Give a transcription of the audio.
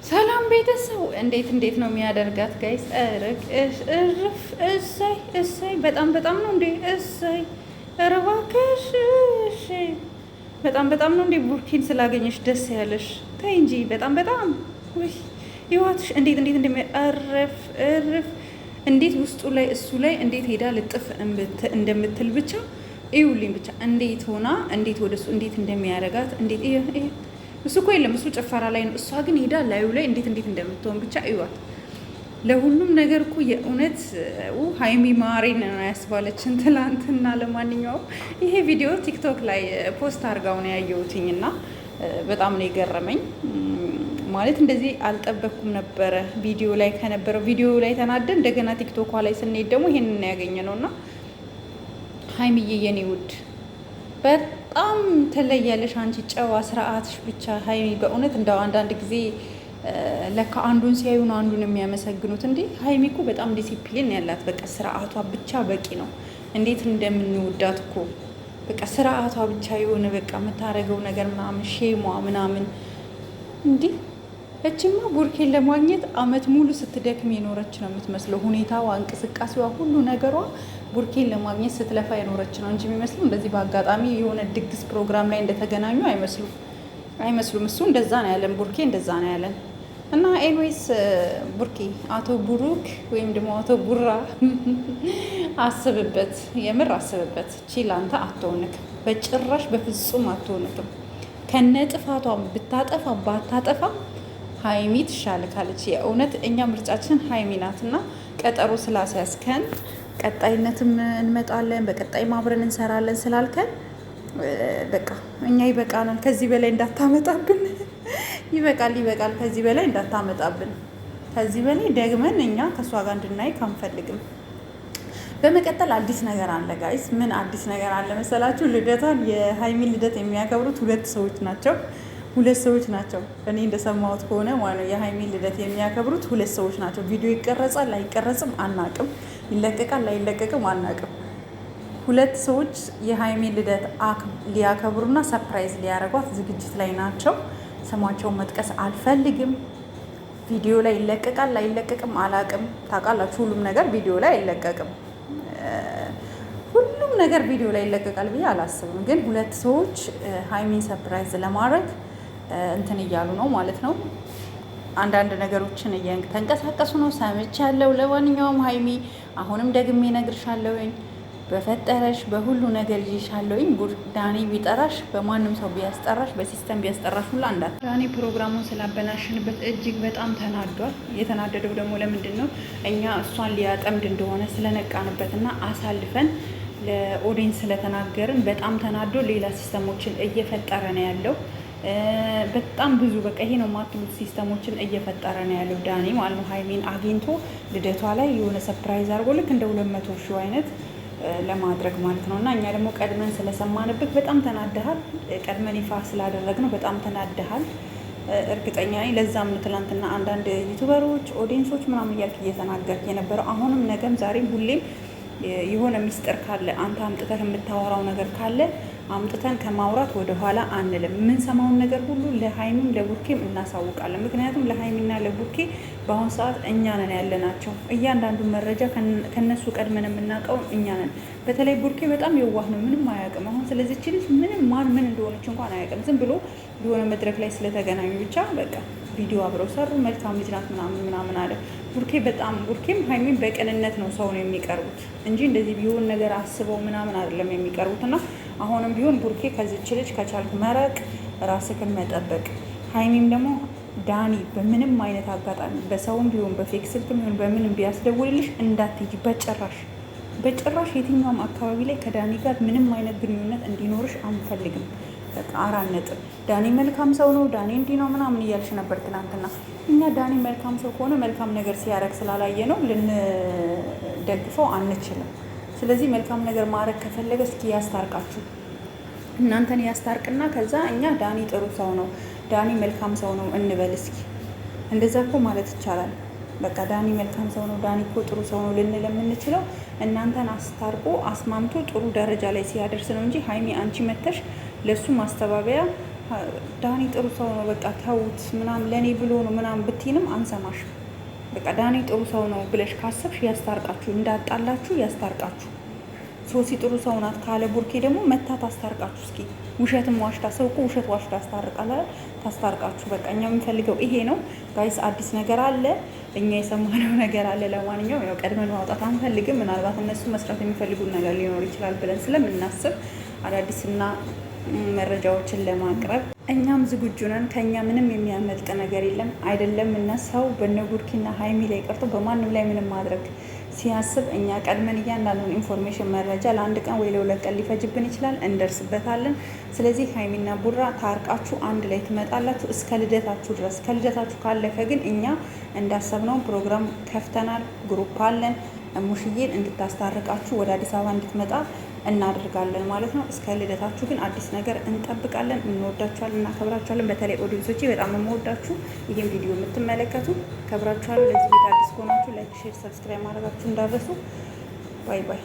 ሰላም ቤተሰብ እንዴት ነው የሚያደርጋት ጋይስ? እርግ እርፍ እሰይ እሰይ በጣም ነው እንዴ እሰይ እባክሽ እሺ በጣም ነው እንዴ ቡርኪን ስላገኘሽ ደስ ያለሽ? ተይ እንጂ በጣም ውይ ይዋትሽ እንዴት እርፍ እንዴት ውስጡ ላይ እሱ ላይ እንዴት ሄዳ ልጥፍ እንደምትል ብቻ እዩልኝ ብቻ እንዴት ሆና እንዴት ወደሱ እንዴት እንደሚያደርጋት እንዴት እሱ እኮ የለም እሱ ጭፈራ ላይ ነው። እሷ ግን ሄዳ ላዩ ላይ እንዴት እንደምትሆን ብቻ እዩዋት። ለሁሉም ነገር እኮ የእውነት ሀይሚ ማሬን ነው ያስባለችን ትላንትና። ለማንኛውም ይሄ ቪዲዮ ቲክቶክ ላይ ፖስት አድርጋው ነው ያየሁትኝና በጣም ነው የገረመኝ። ማለት እንደዚህ አልጠበኩም ነበረ። ቪዲዮ ላይ ከነበረው ቪዲዮ ላይ ተናደ እንደገና ቲክቶኳ ላይ ስንሄድ ደግሞ ይሄንን ያገኘ ነውና ሀይሚዬ የኔ ውድ በጣም ትለያለሽ አንቺ ጨዋ ስርዓትሽ ብቻ ሀይሚ። በእውነት እንደው አንዳንድ ጊዜ ለካ አንዱን ሲያዩ ነው አንዱን የሚያመሰግኑት። እንዴ ሀይሚ እኮ በጣም ዲሲፕሊን ያላት በቃ ስርዓቷ ብቻ በቂ ነው። እንዴት እንደምንወዳት እኮ በቃ ስርዓቷ ብቻ የሆነ በቃ የምታደርገው ነገር ምናምን ሼሟ ምናምን እንዲህ እችማ ቡርኬን ለማግኘት አመት ሙሉ ስትደክም የኖረች ነው የምትመስለው። ሁኔታዋ፣ እንቅስቃሴዋ፣ ሁሉ ነገሯ ቡርኬን ለማግኘት ስትለፋ የኖረች ነው እንጂ የሚመስለው እንደዚህ በአጋጣሚ የሆነ ድግስ ፕሮግራም ላይ እንደተገናኙ አይመስሉም። እሱ እንደዛ ነው ያለን፣ ቡርኬ እንደዛ ነው ያለን። እና ኤንዌይስ ቡርኬ አቶ ቡሩክ ወይም ደግሞ አቶ ቡራ አስብበት፣ የምር አስብበት። ቺ ላንተ አትሆንክም፣ በጭራሽ በፍጹም አትሆንክም። ከነ ጥፋቷ ብታጠፋ ባታጠፋ ሀይሚ ትሻልካለች። የእውነት እኛ ምርጫችን ሀይሚ ናት እና ቀጠሮ ስላስያዝከን ቀጣይነትም እንመጣለን በቀጣይም አብረን እንሰራለን ስላልከን በቃ እኛ ይበቃናል። ከዚህ በላይ እንዳታመጣብን። ይበቃል። ከዚህ በላይ እንዳታመጣብን። ከዚህ በላይ ደግመን እኛ ከእሷ ጋር እንድናይ አንፈልግም። በመቀጠል አዲስ ነገር አለ ጋይስ። ምን አዲስ ነገር አለ መሰላችሁ? ልደቷን የሀይሚን ልደት የሚያከብሩት ሁለት ሰዎች ናቸው። እኔ እንደሰማሁት ከሆነ ማለት ነው የሀይሚን ልደት የሚያከብሩት ሁለት ሰዎች ናቸው። ቪዲዮ ይቀረጻል አይቀረጽም አናቅም፣ ይለቀቃል አይለቀቅም አናቅም። ሁለት ሰዎች የሀይሚን ልደት ሊያከብሩና ሰርፕራይዝ ሊያደርጓት ዝግጅት ላይ ናቸው። ስማቸውን መጥቀስ አልፈልግም። ቪዲዮ ላይ ይለቀቃል አይለቀቅም አላቅም። ታውቃላችሁ ሁሉም ነገር ቪዲዮ ላይ አይለቀቅም። ሁሉም ነገር ቪዲዮ ላይ ይለቀቃል ብዬ አላስብም። ግን ሁለት ሰዎች ሀይሚን ሰርፕራይዝ ለማድረግ እንትን እያሉ ነው ማለት ነው። አንዳንድ ነገሮችን እየተንቀሳቀሱ ነው ሰምቻለሁ። ለማንኛውም ሀይሚ አሁንም ደግሜ እነግርሻለሁኝ፣ በፈጠረሽ በሁሉ ነገር ይዤሻለሁኝ። ዳኒ ቢጠራሽ በማንም ሰው ቢያስጠራሽ በሲስተም ቢያስጠራሽ ሁላ ዳኒ ፕሮግራሙን ስላበላሽንበት እጅግ በጣም ተናዷል። የተናደደው ደግሞ ለምንድን ነው? እኛ እሷን ሊያጠምድ እንደሆነ ስለነቃንበትና አሳልፈን ለኦዲየንስ ስለተናገርን በጣም ተናዶ ሌላ ሲስተሞችን እየፈጠረ ነው ያለው። በጣም ብዙ በቃ ይሄ ነው የማትሉት ሲስተሞችን እየፈጠረ ነው ያለው ዳኒ ማለት ነው። ሀይሚን አግኝቶ ልደቷ ላይ የሆነ ሰርፕራይዝ አድርጎ ልክ እንደ 200 ሺህ አይነት ለማድረግ ማለት ነው። እና እኛ ደግሞ ቀድመን ስለሰማንበት በጣም ተናደሃል። ቀድመን ይፋ ስላደረግነው በጣም ተናደሃል እርግጠኛ ነኝ። ለዛም ነው ትናንትና አንዳንድ ዩቱበሮች ኦዲየንሶች ምናምን እያልክ እየተናገርክ የነበረው። አሁንም ነገም ዛሬም ሁሌም የሆነ ሚስጥር ካለ አንተ አምጥተህ የምታወራው ነገር ካለ አምጥተን ከማውራት ወደኋላ አንልም። የምንሰማውን ነገር ሁሉ ለሀይሚም ለቡርኬም እናሳውቃለን። ምክንያቱም ለሀይሚና ለቡርኬ በአሁኑ ሰዓት እኛ ነን ያለናቸው። እያንዳንዱ መረጃ ከነሱ ቀድመን የምናውቀው እኛ ነን። በተለይ ቡርኬ በጣም የዋህ ነው፣ ምንም አያውቅም። አሁን ስለዚች ልጅ ማን ምን እንደሆነች እንኳን አያውቅም። ዝም ብሎ የሆነ መድረክ ላይ ስለተገናኙ ብቻ በቃ ቪዲዮ አብረው ሰሩ፣ መልካም ልጅ ናት ምናምን አለ። ቡርኬም ሀይሚን በቅንነት ነው ሰው ነው የሚቀርቡት እንጂ እንደዚህ ቢሆን ነገር አስበው ምናምን አይደለም የሚቀርቡት። እና አሁንም ቢሆን ቡርኬ ከዚች ልጅ ከቻልክ መረቅ፣ ራስክን መጠበቅ። ሀይሚም ደግሞ ዳኒ በምንም አይነት አጋጣሚ በሰውም ቢሆን በፌክ ስልክም ቢሆን በምንም ቢያስደውልልሽ እንዳትሄጂ በጭራሽ የትኛውም አካባቢ ላይ ከዳኒ ጋር ምንም አይነት ግንኙነት እንዲኖርሽ አንፈልግም። በቃ 4 ነጥብ። ዳኒ መልካም ሰው ነው፣ ዳኒ እንዲህ ነው ምናምን እያልሽ ነበር ትናንትና። እኛ ዳኒ መልካም ሰው ከሆነ መልካም ነገር ሲያደርግ ስላላየ ነው ልንደግፈው አንችልም። ስለዚህ መልካም ነገር ማድረግ ከፈለገ እስኪ ያስታርቃችሁ፣ እናንተን ያስታርቅና ከዛ እኛ ዳኒ ጥሩ ሰው ነው፣ ዳኒ መልካም ሰው ነው እንበል እስኪ። እንደዛ እኮ ማለት ይቻላል። በቃ ዳኒ መልካም ሰው ነው፣ ዳኒ እኮ ጥሩ ሰው ነው ልንል የምንችለው እናንተን አስታርቆ አስማምቶ ጥሩ ደረጃ ላይ ሲያደርስ ነው እንጂ ሀይሚ አንቺ መተሽ ለሱ ማስተባበያ ዳኒ ጥሩ ሰው ነው በቃ ተውት ምናምን ለእኔ ብሎ ነው ምናምን ብትይንም አንሰማሽም። በቃ ዳኒ ጥሩ ሰው ነው ብለሽ ካሰብሽ ያስታርቃችሁ፣ እንዳጣላችሁ ያስታርቃችሁ። ሶሲ ጥሩ ሰው ናት ካለ ቡርኬ ደግሞ መታ ታስታርቃችሁ። እስኪ ውሸትም ዋሽታ ሰው እኮ ውሸት ዋሽታ ያስታርቃል። ታስታርቃችሁ። በቃ እኛ የምንፈልገው ይሄ ነው ጋይስ። አዲስ ነገር አለ፣ እኛ የሰማነው ነገር አለ። ለማንኛውም ያው ቀድመን ማውጣት አንፈልግም። ምናልባት እነሱ መስራት የሚፈልጉት ነገር ሊኖር ይችላል ብለን ስለምናስብ አዳዲስና መረጃዎችን ለማቅረብ እኛም ዝግጁ ነን። ከኛ ምንም የሚያመልጥ ነገር የለም። አይደለም እና ሰው በነ ቡርኪና ሀይሚ ላይ ቀርቶ በማንም ላይ ምንም ማድረግ ሲያስብ እኛ ቀድመን እያንዳንዱን ኢንፎርሜሽን መረጃ ለአንድ ቀን ወይ ለ2 ቀን ሊፈጅብን ይችላል፣ እንደርስበታለን። ስለዚህ ሀይሚና ቡራ ታርቃችሁ አንድ ላይ ትመጣላችሁ እስከ ልደታችሁ ድረስ። ከልደታችሁ ካለፈ ግን እኛ እንዳሰብነው ፕሮግራም ከፍተናል፣ ግሩፕ አለን። ሙሽዬን እንድታስታርቃችሁ ወደ አዲስ አበባ እንድትመጣ እናደርጋለን ማለት ነው። እስከ ልደታችሁ ግን አዲስ ነገር እንጠብቃለን። እንወዳችኋለን፣ እናከብራችኋለን። በተለይ ኦዲየንሶቼ በጣም የምወዳችሁ ይህን ቪዲዮ የምትመለከቱ ከብራችኋለሁ። ለዚህ ቤት አዲስ ከሆናችሁ ላይክ፣ ሼር፣ ሰብስክራይብ ማድረጋችሁ እንዳትረሱ። ባይ ባይ።